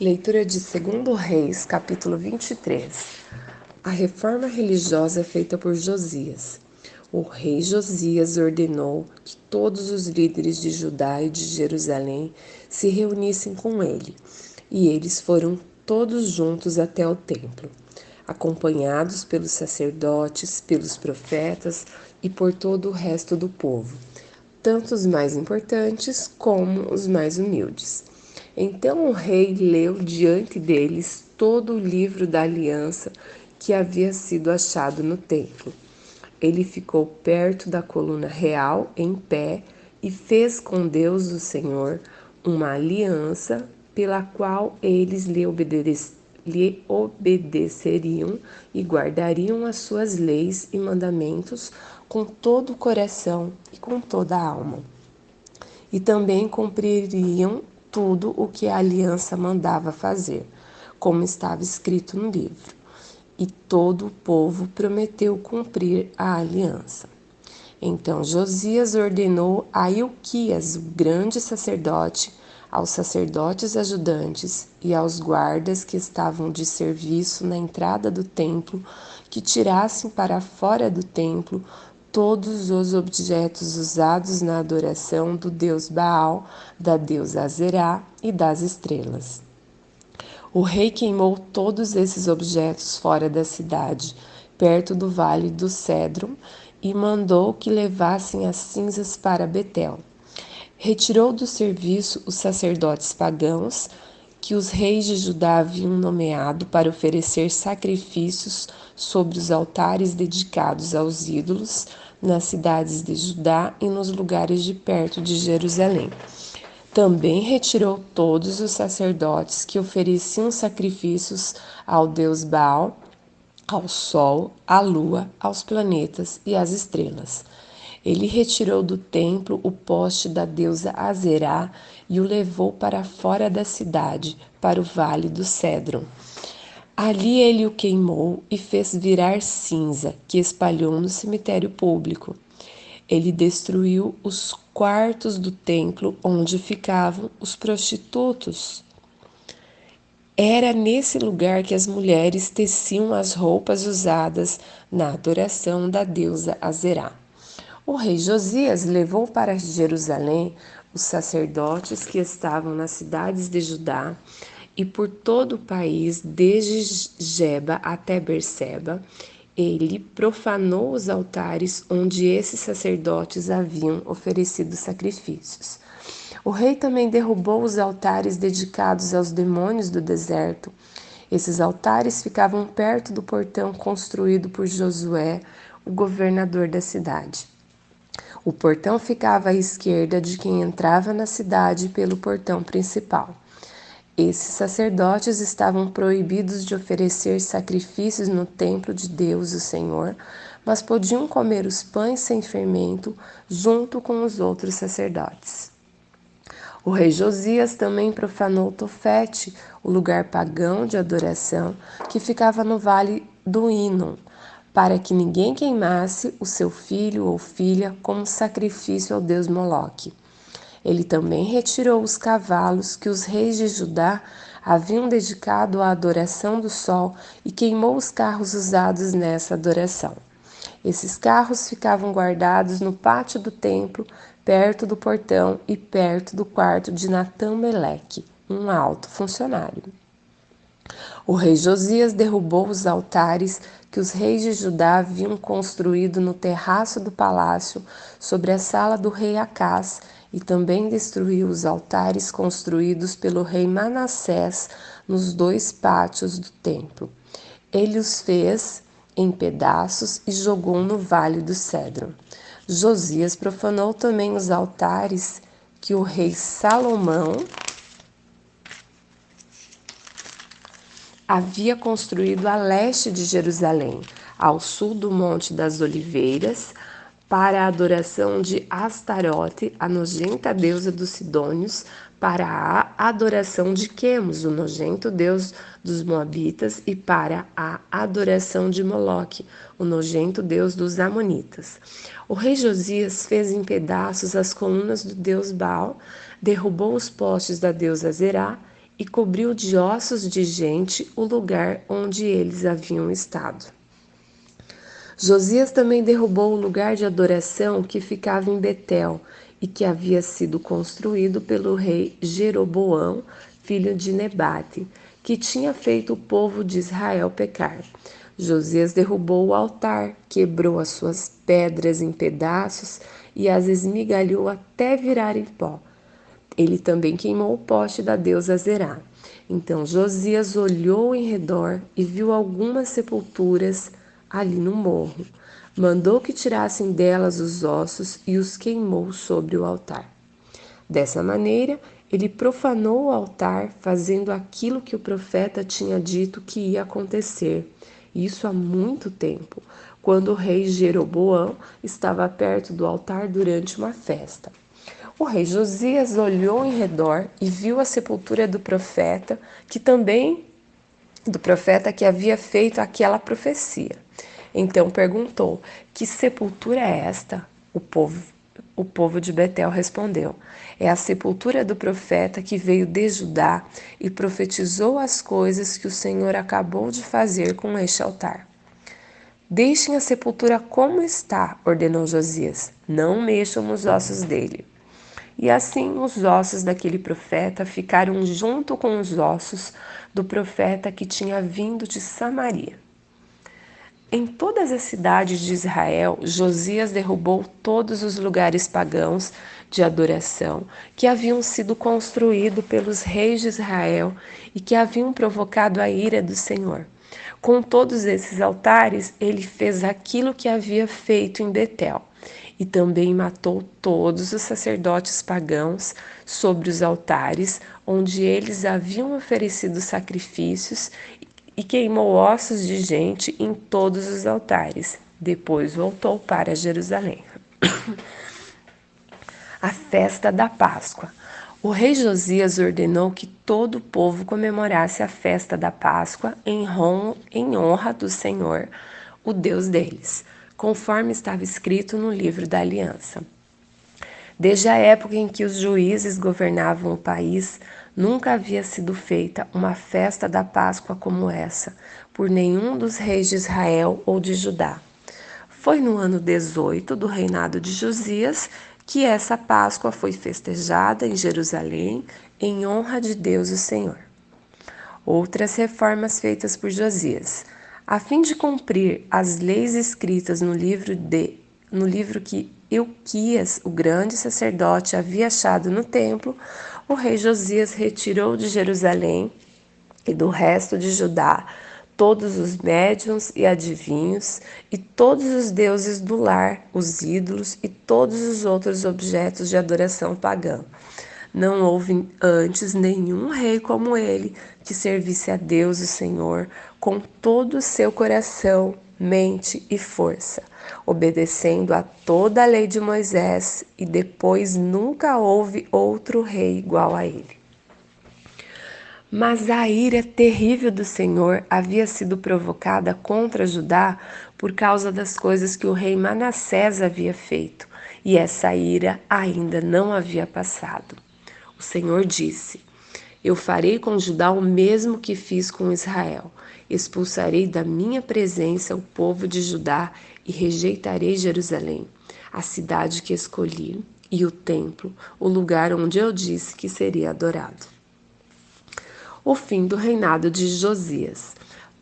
Leitura de 2 Reis, capítulo 23. A reforma religiosa feita por Josias. O rei Josias ordenou que todos os líderes de Judá e de Jerusalém se reunissem com ele, e eles foram todos juntos até o templo, acompanhados pelos sacerdotes, pelos profetas e por todo o resto do povo, tanto os mais importantes como os mais humildes. Então o rei leu diante deles todo o livro da aliança que havia sido achado no templo. Ele ficou perto da coluna real, em pé, e fez com Deus o Senhor uma aliança pela qual eles lhe obedeceriam e guardariam as suas leis e mandamentos com todo o coração e com toda a alma. E também cumpririam tudo o que a aliança mandava fazer, como estava escrito no livro. E todo o povo prometeu cumprir a aliança. Então Josias ordenou a Ilquias, o grande sacerdote, aos sacerdotes ajudantes e aos guardas que estavam de serviço na entrada do templo, que tirassem para fora do templo todos os objetos usados na adoração do deus Baal, da deusa Azerá e das estrelas. O rei queimou todos esses objetos fora da cidade, perto do vale do Cédron, e mandou que levassem as cinzas para Betel. Retirou do serviço os sacerdotes pagãos, que os reis de Judá haviam nomeado para oferecer sacrifícios sobre os altares dedicados aos ídolos, nas cidades de Judá e nos lugares de perto de Jerusalém. Também retirou todos os sacerdotes que ofereciam sacrifícios ao deus Baal, ao sol, à lua, aos planetas e às estrelas. Ele retirou do templo o poste da deusa Azerá e o levou para fora da cidade, para o vale do Cédron. Ali ele o queimou e fez virar cinza, que espalhou no cemitério público. Ele destruiu os quartos do templo onde ficavam os prostitutos. Era nesse lugar que as mulheres teciam as roupas usadas na adoração da deusa Azerá. O rei Josias levou para Jerusalém os sacerdotes que estavam nas cidades de Judá e por todo o país, desde Geba até Berseba. Ele profanou os altares onde esses sacerdotes haviam oferecido sacrifícios. O rei também derrubou os altares dedicados aos demônios do deserto. Esses altares ficavam perto do portão construído por Josué, o governador da cidade. O portão ficava à esquerda de quem entrava na cidade pelo portão principal. Esses sacerdotes estavam proibidos de oferecer sacrifícios no templo de Deus, o Senhor, mas podiam comer os pães sem fermento junto com os outros sacerdotes. O rei Josias também profanou Tofete, o lugar pagão de adoração que ficava no vale do Hinom, para que ninguém queimasse o seu filho ou filha como sacrifício ao deus Moloque. Ele também retirou os cavalos que os reis de Judá haviam dedicado à adoração do sol e queimou os carros usados nessa adoração. Esses carros ficavam guardados no pátio do templo, perto do portão e perto do quarto de Natã-Meleque, um alto funcionário. O rei Josias derrubou os altares que os reis de Judá haviam construído no terraço do palácio sobre a sala do rei Acás e também destruiu os altares construídos pelo rei Manassés nos 2 pátios do templo. Ele os fez em pedaços e jogou no vale do Cédron. Josias profanou também os altares que o rei Salomão havia construído a leste de Jerusalém, ao sul do Monte das Oliveiras, para a adoração de Astarote, a nojenta deusa dos Sidônios, para a adoração de Quemos, o nojento deus dos Moabitas, e para a adoração de Moloque, o nojento deus dos Amonitas. O rei Josias fez em pedaços as colunas do deus Baal, derrubou os postes da deusa Azerá e cobriu de ossos de gente o lugar onde eles haviam estado. Josias também derrubou o lugar de adoração que ficava em Betel e que havia sido construído pelo rei Jeroboão, filho de Nebate, que tinha feito o povo de Israel pecar. Josias derrubou o altar, quebrou as suas pedras em pedaços e as esmigalhou até virarem pó. Ele também queimou o poste da deusa Zerá. Então Josias olhou em redor e viu algumas sepulturas ali no morro. Mandou que tirassem delas os ossos e os queimou sobre o altar. Dessa maneira, ele profanou o altar, fazendo aquilo que o profeta tinha dito que ia acontecer. Isso há muito tempo, quando o rei Jeroboão estava perto do altar durante uma festa. O rei Josias olhou em redor e viu a sepultura do profeta que havia feito aquela profecia. Então perguntou: que sepultura é esta? O povo de Betel respondeu: é a sepultura do profeta que veio de Judá e profetizou as coisas que o Senhor acabou de fazer com este altar. Deixem a sepultura como está, ordenou Josias. Não mexam nos ossos dele. E assim os ossos daquele profeta ficaram junto com os ossos do profeta que tinha vindo de Samaria. Em todas as cidades de Israel, Josias derrubou todos os lugares pagãos de adoração que haviam sido construídos pelos reis de Israel e que haviam provocado a ira do Senhor. Com todos esses altares, ele fez aquilo que havia feito em Betel e também matou todos os sacerdotes pagãos sobre os altares onde eles haviam oferecido sacrifícios e queimou ossos de gente em todos os altares. Depois voltou para Jerusalém. A festa da Páscoa. O rei Josias ordenou que todo o povo comemorasse a festa da Páscoa em honra do Senhor, o Deus deles, conforme estava escrito no livro da Aliança. Desde a época em que os juízes governavam o país, nunca havia sido feita uma festa da Páscoa como essa, por nenhum dos reis de Israel ou de Judá. Foi no ano 18 do reinado de Josias que essa Páscoa foi festejada em Jerusalém em honra de Deus o Senhor. Outras reformas feitas por Josias. A fim de cumprir as leis escritas no livro que Ilquias, o grande sacerdote, havia achado no templo, o rei Josias retirou de Jerusalém e do resto de Judá todos os médiuns e adivinhos e todos os deuses do lar, os ídolos e todos os outros objetos de adoração pagã. Não houve antes nenhum rei como ele que servisse a Deus o Senhor com todo o seu coração, mente e força, obedecendo a toda a lei de Moisés, e depois nunca houve outro rei igual a ele. Mas a ira terrível do Senhor havia sido provocada contra Judá por causa das coisas que o rei Manassés havia feito, e essa ira ainda não havia passado. O Senhor disse: eu farei com Judá o mesmo que fiz com Israel. Expulsarei da minha presença o povo de Judá e rejeitarei Jerusalém, a cidade que escolhi, e o templo, o lugar onde eu disse que seria adorado. O fim do reinado de Josias.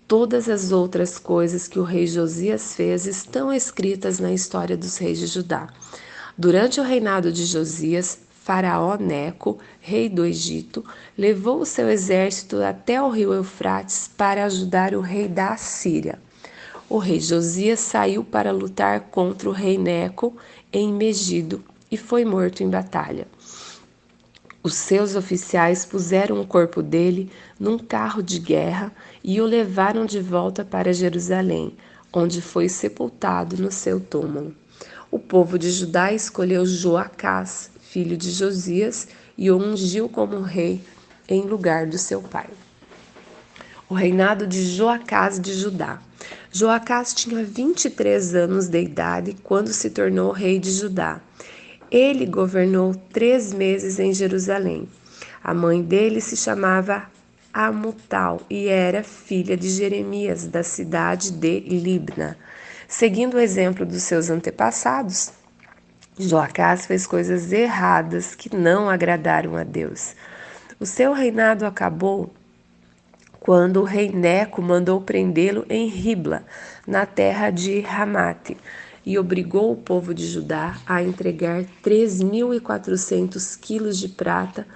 Todas as outras coisas que o rei Josias fez estão escritas na história dos reis de Judá. Durante o reinado de Josias, Faraó Neco, rei do Egito, levou o seu exército até o rio Eufrates para ajudar o rei da Assíria. O rei Josias saiu para lutar contra o rei Neco em Megido e foi morto em batalha. Os seus oficiais puseram o corpo dele num carro de guerra e o levaram de volta para Jerusalém, onde foi sepultado no seu túmulo. O povo de Judá escolheu Joacás, filho de Josias, e o ungiu como rei em lugar do seu pai. O reinado de Joacás de Judá. Joacás tinha 23 anos de idade quando se tornou rei de Judá. Ele governou 3 meses em Jerusalém. A mãe dele se chamava Amutal e era filha de Jeremias, da cidade de Libna. Seguindo o exemplo dos seus antepassados, Joacás fez coisas erradas que não agradaram a Deus. O seu reinado acabou quando o rei Neco mandou prendê-lo em Ribla, na terra de Ramate, e obrigou o povo de Judá a entregar 3.400 quilos de prata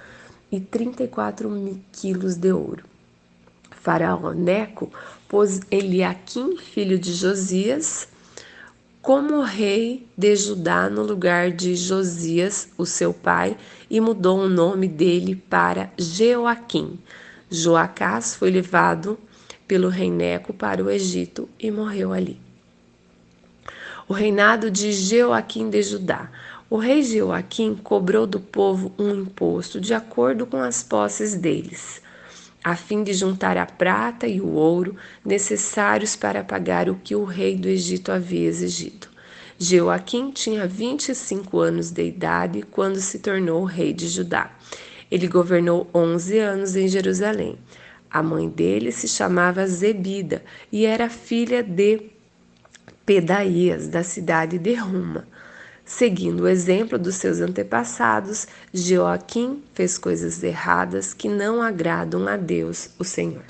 e 34 mil quilos de ouro. Faraó Neco pôs Eliaquim, filho de Josias, como rei de Judá no lugar de Josias, o seu pai, e mudou o nome dele para Jeoaquim. Joacás foi levado pelo rei Neco para o Egito e morreu ali. O reinado de Jeoaquim de Judá. O rei Jeoaquim cobrou do povo um imposto de acordo com as posses deles, a fim de juntar a prata e o ouro necessários para pagar o que o rei do Egito havia exigido. Jeoaquim tinha 25 anos de idade quando se tornou rei de Judá. Ele governou 11 anos em Jerusalém. A mãe dele se chamava Zebida e era filha de Pedaías, da cidade de Ruma. Seguindo o exemplo dos seus antepassados, Jeoaquim fez coisas erradas que não agradam a Deus, o Senhor.